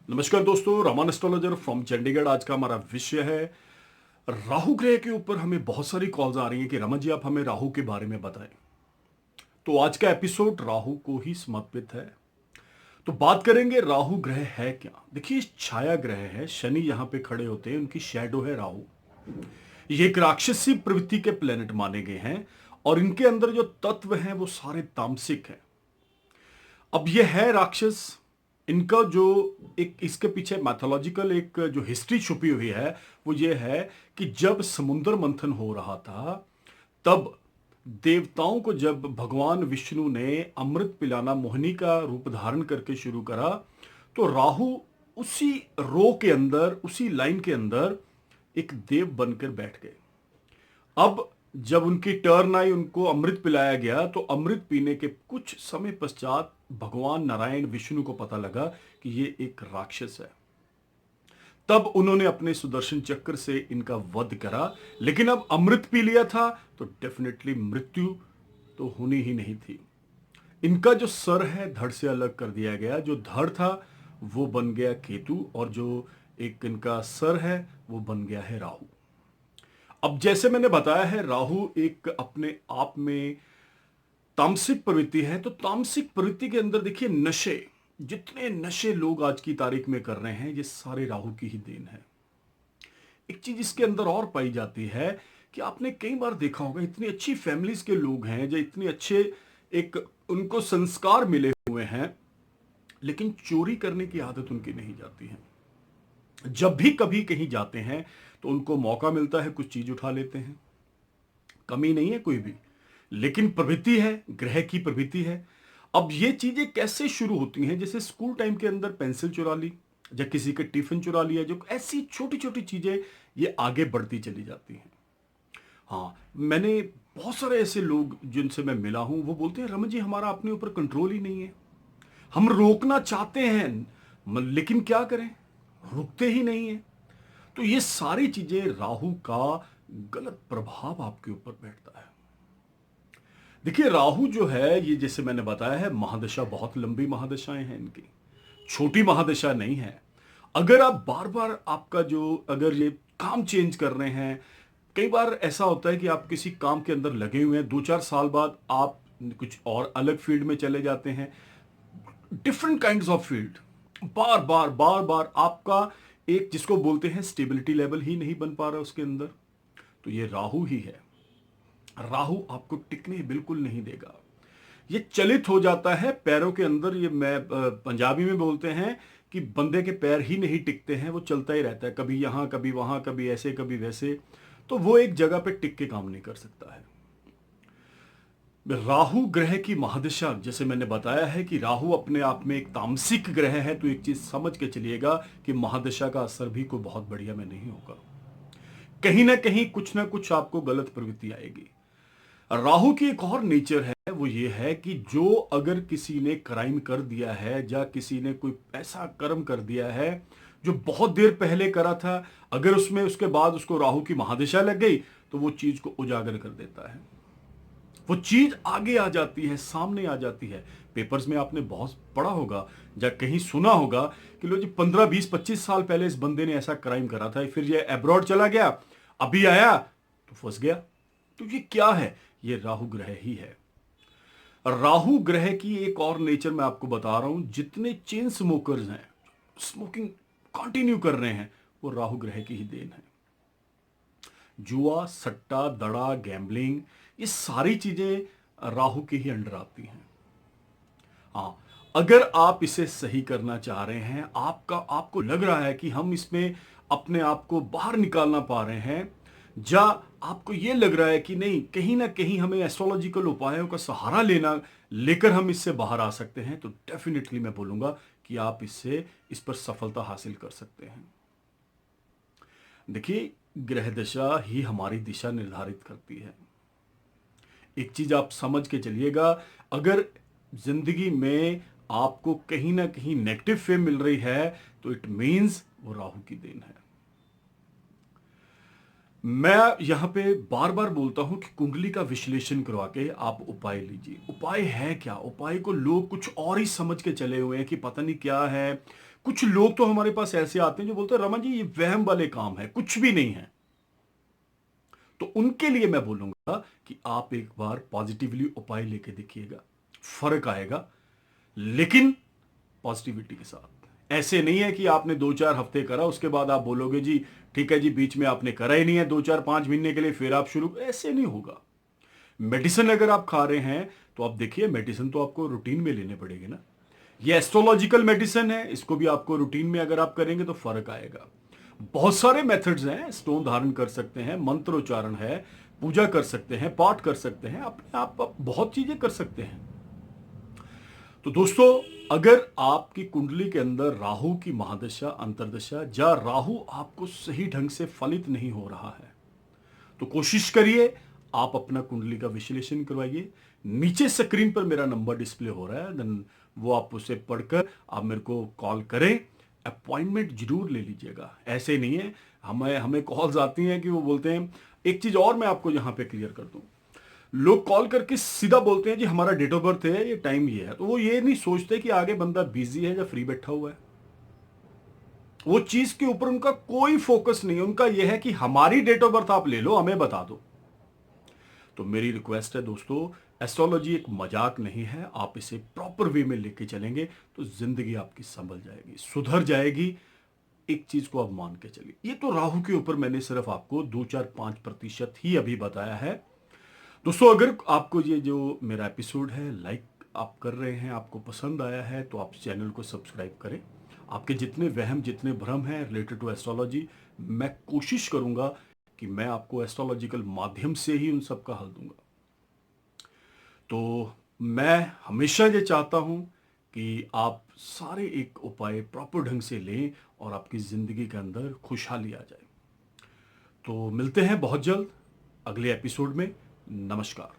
नमस्कार दोस्तों, Raman astrologer from Chandigarh. आज का हमारा विषय है राहु ग्रह के ऊपर। हमें बहुत सारी कॉल्स आ रही हैं कि रमन जी आप हमें राहु के बारे में बताएं। तो आज का एपिसोड राहु को ही समर्पित है। तो बात करेंगे राहु ग्रह है क्या। देखिए, छाया ग्रह है, शनि यहां पे खड़े होते हैं, उनकी शैडो है राहु। ये एक राक्षसी प्रवृत्ति के प्लेनेट माने गए हैं और इनके अंदर जो तत्व हैं वो सारे तामसिक हैं। अब ये है राक्षस। इनका जो एक इसके पीछे मैथोलॉजिकल एक जो हिस्ट्री छुपी हुई है वो ये है कि जब समुद्र मंथन हो रहा था तब देवताओं को जब भगवान विष्णु ने अमृत पिलाना मोहिनी का रूप धारण करके शुरू करा तो राहु उसी रो के अंदर, उसी लाइन के अंदर एक देव बनकर बैठ गए। अब जब उनकी टर्न आई, उनको अमृत पिलाया गया, तो अमृत पीने के कुछ समय पश्चात भगवान नारायण विष्णु को पता लगा कि ये एक राक्षस है। तब उन्होंने अपने सुदर्शन चक्र से इनका वध करा। लेकिन अब अमृत पी लिया था तो डेफिनेटली मृत्यु तो होनी ही नहीं थी। इनका जो सर है धड़ से अलग कर दिया गया। जो धड़ था वो बन गया केतु और जो एक इनका सर है वो बन गया है राहु। अब जैसे मैंने बताया है, राहु एक अपने आप में तामसिक प्रवृत्ति है। तो तामसिक प्रवृत्ति के अंदर देखिए, नशे, जितने नशे लोग आज की तारीख में कर रहे हैं ये सारे राहु की ही देन है। एक चीज इसके अंदर और पाई जाती है कि आपने कई बार देखा होगा, इतनी अच्छी फैमिलीज के लोग हैं जो इतने अच्छे एक उनको संस्कार मिले हुए हैं, लेकिन चोरी करने की आदत उनकी नहीं जाती है। जब भी कभी कहीं जाते हैं तो उनको मौका मिलता है, कुछ चीज उठा लेते हैं। कमी नहीं है कोई भी, लेकिन प्रवृत्ति है, ग्रह की प्रवृत्ति है। अब ये चीजें कैसे शुरू होती हैं? जैसे स्कूल टाइम के अंदर पेंसिल चुरा ली या किसी के टिफिन चुरा लिया, जो ऐसी छोटी छोटी चीजें ये आगे बढ़ती चली जाती हैं। हाँ, मैंने बहुत सारे ऐसे लोग जिनसे मैं मिला हूं, वो बोलते हैं रमन जी हमारा अपने ऊपर कंट्रोल ही नहीं है। हम रोकना चाहते हैं लेकिन क्या करें, रुकते ही नहीं है। तो ये सारी चीजें राहु का गलत प्रभाव आपके ऊपर बैठता है। देखिए, राहु जो है ये जैसे मैंने बताया है, महादशा बहुत लंबी महादशाएं हैं इनकी, छोटी महादशा नहीं है। अगर आप बार बार आपका जो अगर ये काम चेंज कर रहे हैं, कई बार ऐसा होता है कि आप किसी काम के अंदर लगे हुए हैं, 2-4 साल बाद आप कुछ और अलग फील्ड में चले जाते हैं, डिफरेंट काइंड्स ऑफ फील्ड। बार बार बार बार आपका एक जिसको बोलते हैं स्टेबिलिटी लेवल ही नहीं बन पा रहा उसके अंदर, तो ये राहु ही है। राहु आपको टिकने बिल्कुल नहीं देगा। ये चलित हो जाता है पैरों के अंदर। ये मैं पंजाबी में बोलते हैं कि बंदे के पैर ही नहीं टिकते हैं, वो चलता ही रहता है, कभी यहां कभी वहां, कभी ऐसे कभी वैसे। तो वो एक जगह पे टिक के काम नहीं कर सकता है। राहु ग्रह की महादशा, जैसे मैंने बताया है कि राहु अपने आप में एक तामसिक ग्रह है, तो एक चीज समझ के चलिएगा कि महादशा का असर भी कोई बहुत बढ़िया में नहीं होगा। कहीं ना कहीं कुछ ना कुछ आपको गलत प्रवृत्ति आएगी। राहु की एक और नेचर है, वो ये है कि जो अगर किसी ने क्राइम कर दिया है या किसी ने कोई ऐसा कर्म कर दिया है जो बहुत देर पहले करा था, अगर उसमें उसके बाद उसको राहु की महादशा लग गई तो वो चीज को उजागर कर देता है। वो चीज आगे आ जाती है, सामने आ जाती है। पेपर्स में आपने बहुत पढ़ा होगा या कहीं सुना होगा कि लो जी 15, 20, 25 साल पहले इस बंदे ने ऐसा क्राइम करा था, फिर ये अब्रॉड चला गया, अभी आया तो फंस गया। तो ये क्या है? ये राहु ग्रह ही है। राहु ग्रह की एक और नेचर मैं आपको बता रहा हूं, जितने चेन स्मोकर्स हैं, स्मोकिंग कंटिन्यू कर रहे हैं, वो राहु ग्रह की ही देन है। जुआ, सट्टा, दड़ा, गैम्बलिंग, ये सारी चीजें राहु के ही अंडर आती हैं। हाँ, अगर आप इसे सही करना चाह रहे हैं, आपको लग रहा है कि हम इसमें अपने आप को बाहर निकालना पा रहे हैं, या आपको यह लग रहा है कि नहीं, कहीं ना कहीं हमें एस्ट्रोलॉजिकल उपायों का सहारा लेकर हम इससे बाहर आ सकते हैं, तो डेफिनेटली मैं बोलूंगा कि आप इस पर सफलता हासिल कर सकते हैं। देखिए, ग्रह दशा ही हमारी दिशा निर्धारित करती है। एक चीज आप समझ के चलिएगा, अगर जिंदगी में आपको कहीं ना कहीं नेगेटिव फेम मिल रही है तो इट मींस वो राहु की देन है। मैं यहां पे बार बार बोलता हूं कि कुंडली का विश्लेषण करवा के आप उपाय लीजिए। उपाय है क्या? उपाय को लोग कुछ और ही समझ के चले हुए हैं कि पता नहीं क्या है, कुछ लोग तो हमारे पास ऐसे आते हैं जो बोलते हैं रमन जी ये वहम वाले काम है, कुछ भी नहीं है। तो उनके लिए मैं बोलूंगा कि आप एक बार पॉजिटिवली उपाय लेके देखिएगा, फर्क आएगा, लेकिन पॉजिटिविटी के साथ। ऐसे नहीं है कि आपने 2-4 हफ्ते करा उसके बाद आप बोलोगे जी ठीक है जी, बीच में आपने करा ही नहीं है 2-4-5 महीने के लिए, फिर आप शुरू, ऐसे नहीं होगा। मेडिसिन अगर आप खा रहे हैं तो आप देखिए, मेडिसिन तो आपको रूटीन में लेने पड़ेगी ना। ये एस्ट्रोलॉजिकल मेडिसिन है, इसको भी आपको रूटीन में अगर आप करेंगे तो फर्क आएगा। बहुत सारे मेथड्स हैं, स्टोन धारण कर सकते हैं, मंत्र उच्चारण है, पूजा कर सकते हैं, पाठ कर सकते हैं, अपने आप बहुत चीजें कर सकते हैं। तो दोस्तों, अगर आपकी कुंडली के अंदर राहु की महादशा, अंतरदशा या राहु आपको सही ढंग से फलित नहीं हो रहा है तो कोशिश करिए आप अपना कुंडली का विश्लेषण करवाइए। नीचे स्क्रीन पर मेरा नंबर डिस्प्ले हो रहा है, देन वो आप उसे पढ़कर आप मेरे को कॉल करें, अपॉइंटमेंट जरूर ले लीजिएगा। ऐसे नहीं है, हमें हमें कॉल्स आती हैं कि वो बोलते हैं, एक चीज और मैं आपको यहां पे क्लियर कर दूं, लोग कॉल करके सीधा बोलते हैं जी हमारा डेट ऑफ बर्थ है, ये टाइम ये है, तो वो ये नहीं सोचते कि आगे बंदा बिजी है या फ्री बैठा हुआ है। वो चीज के ऊपर उनका कोई फोकस नहीं है, उनका यह है कि हमारी डेट ऑफ बर्थ आप ले लो, हमें बता दो। तो मेरी रिक्वेस्ट है दोस्तों, एस्ट्रोलॉजी एक मजाक नहीं है, आप इसे प्रॉपर वे में लेके चलेंगे तो जिंदगी आपकी संभल जाएगी, सुधर जाएगी। एक चीज को आप मान के चलिए, ये तो राहु के ऊपर मैंने सिर्फ आपको 2-4-5% ही अभी बताया है। दोस्तों, अगर आपको ये जो मेरा एपिसोड है लाइक आप कर रहे हैं, आपको पसंद आया है, तो आप चैनल को सब्सक्राइब करें। आपके जितने वहम, जितने भ्रम हैं रिलेटेड टू एस्ट्रोलॉजी, मैं कोशिश करूंगा कि मैं आपको एस्ट्रोलॉजिकल माध्यम से ही उन सब का हल दूंगा। तो मैं हमेशा ये चाहता हूं कि आप सारे एक उपाय प्रॉपर ढंग से लें और आपकी जिंदगी के अंदर खुशहाली आ जाए। तो मिलते हैं बहुत जल्द अगले एपिसोड में। नमस्कार।